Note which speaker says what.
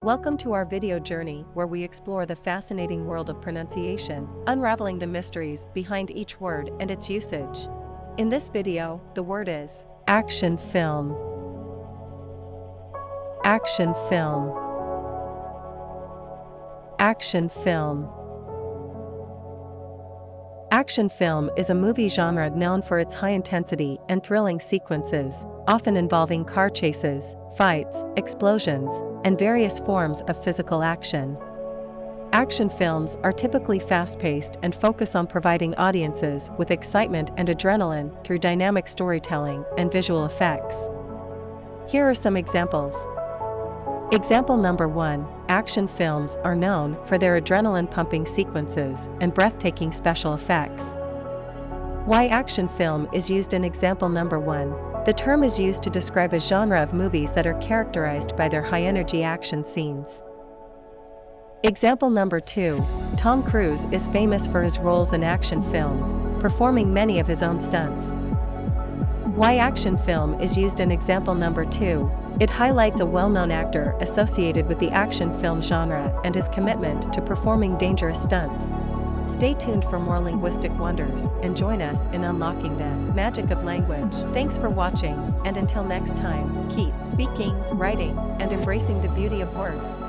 Speaker 1: Welcome to our video journey where we explore the fascinating world of pronunciation, unraveling the mysteries behind each word and its usage. In this video, the word is action film. Action film. Action film. Action film is a movie genre known for its high intensity and thrilling sequences, often involving car chases, fights, explosions, and various forms of physical action. Action films are typically fast-paced and focus on providing audiences with excitement and adrenaline through dynamic storytelling and visual effects. Here are some examples. Example number 1. Action films are known for their adrenaline-pumping sequences and breathtaking special effects. Why action film is used in example number 1. The term is used to describe a genre of movies that are characterized by their high-energy action scenes. Example number 2. Tom Cruise is famous for his roles in action films, performing many of his own stunts. Why action film is used in example number 2. It highlights a well-known actor associated with the action film genre and his commitment to performing dangerous stunts. Stay tuned for more linguistic wonders and join us in unlocking the magic of language. Thanks for watching, and until next time, keep speaking, writing, and embracing the beauty of words.